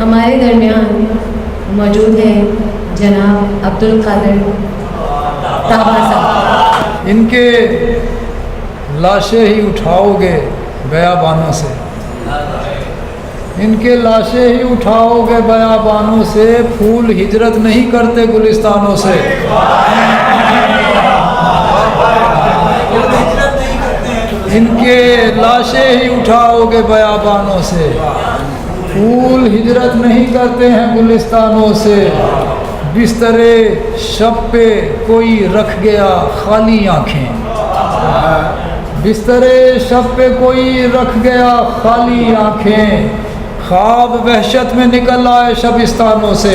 हमारे दरमियान मौजूद है जनाब अब्दुल कादिर ताबा साहब। इनके लाशें ही उठाओगे बयाबानों से, इनके लाशें ही उठाओगे बयाबानों से, फूल हिजरत नहीं करते गुलिस्तानों से। इनके लाशें ही उठाओगे बयाबानों से, फूल हिजरत नहीं करते हैं गुलिस्तानों से। बिस्तरे शब पे कोई रख गया खाली आँखें, बिस्तरे शब पे कोई रख गया खाली आँखें, ख्वाब वहशत में निकल आए शबिस्तानों से,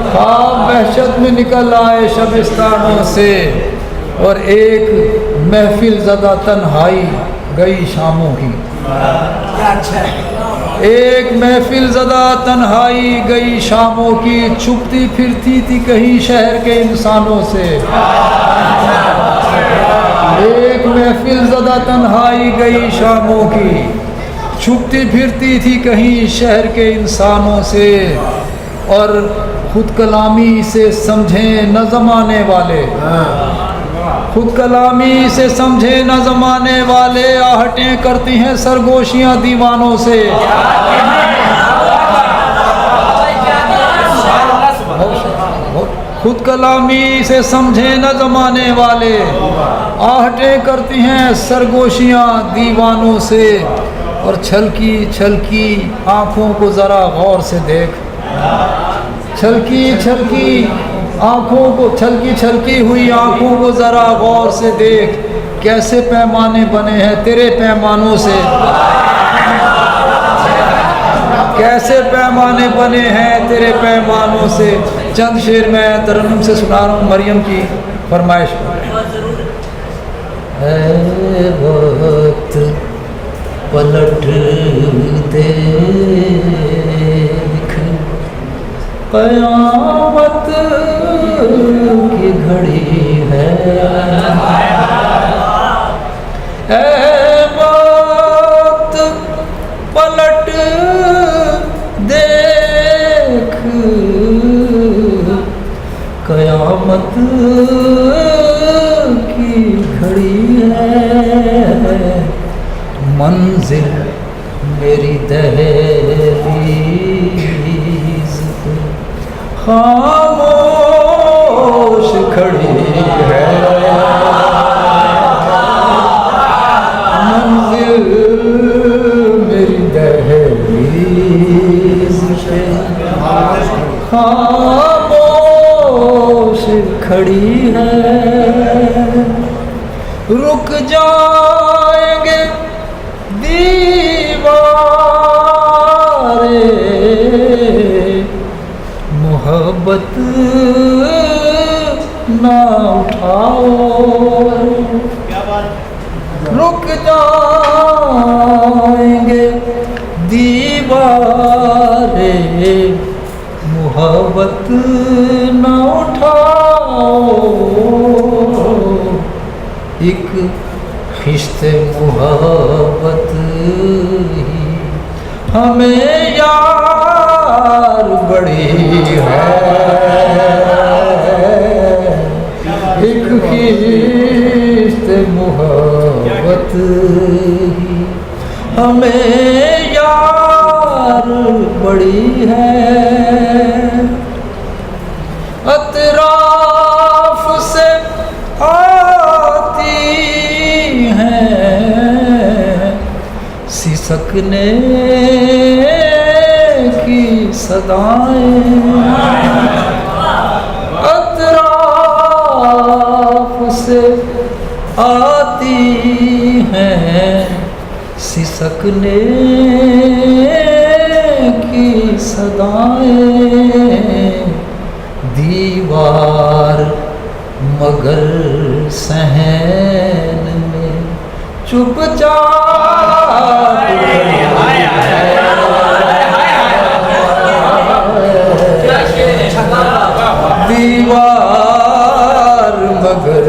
ख्वाब वहशत में निकल आए शबिस्तानों से। और एक महफिल ज़दा तन्हाई गई शामों की, एक महफिल ज़दा तन्हाई गई शामों की, छुपती फिरती थी कहीं शहर के इंसानों से। एक महफिल ज़दा तन्हाई गई शामों की, छुपती फिरती थी कहीं शहर के इंसानों से। और खुद कलामी से समझें न ज़माने वाले, खुद कलामी से समझे न ज़माने वाले, आहटें करती हैं सरगोशियाँ दीवानों से। खुद कलामी से समझे न ज़माने वाले, आहटें करती हैं सरगोशियाँ दीवानों से। और छलकी छलकी आँखों को ज़रा गौर से देख, छलकी छलकी आँखों को, छलकी छलकी हुई आँखों को ज़रा गौर से देख, कैसे पैमाने बने हैं तेरे पैमानों से, कैसे पैमाने बने हैं तेरे पैमानों से। चंद शेर मैं तरन्नुम से सुना रहा हूँ मरियम की फरमाइश है। वक्त पलट देख क़यामत की घड़ी है, वक्त पलट देख क़यामत की घड़ी है। मंजिल मेरी दहलीज खामोश खड़ी है, मंजिल मेरी दहलीज पे खामोश खड़ी है। रुक जाएंगे दीवारें मोहब्बत ना उठाओ, रुक जाएंगे दीवारें मोहब्बत ना उठाओ। एक खिश्ते मोहब्बत ही हमें यार बड़ी है, एक खिश्ते मोहब्बत ही हमें यार बड़ी है। अतराफ से आती हैं सिसकने की सदाएं, अतराफ से आती हैं सिसकने की सदाएं। दीवार मगर सहन में चुपचाप दीवार मगर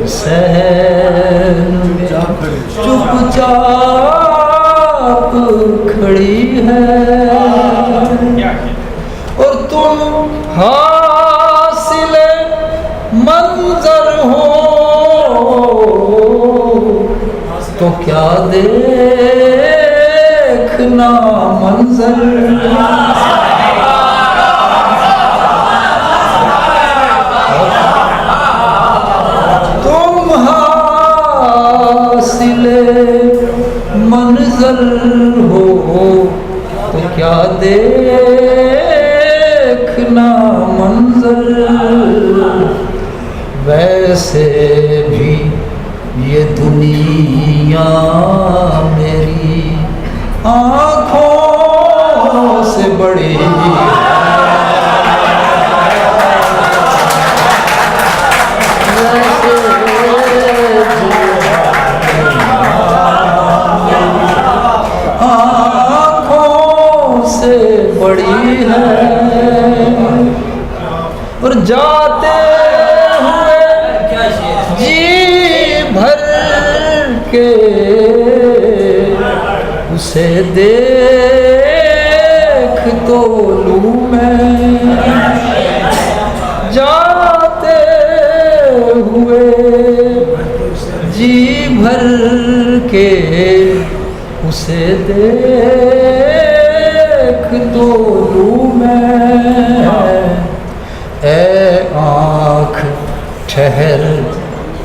सहन में चुपचाप खड़ी है और तुम हासिल मंजर हो तो क्या देखना मंजर। तुम हासिल मंजर हो तो क्या देखना मंजर। वैसे भी ये दुनिया मेरी आँखों से बड़ी बड़ी है और जाते हुए जी भर के उसे देख तो लूं मैं। जाते हुए जी भर के उसे देख तो लूं मैं। ऐ आँख ठहर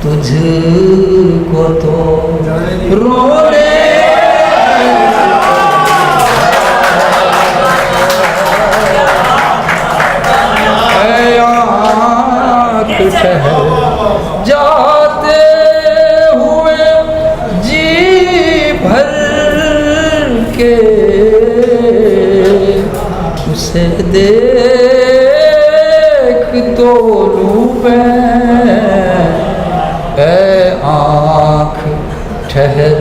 तुझको तो रोने ऐ आँख ठहर जाते हुए जी भर के उसे देख तो लूं मैं। ऐ आँख ठहर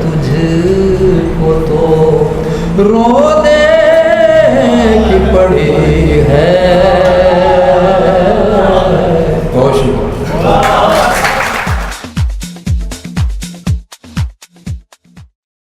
तुझको तो रोने की पड़ी है।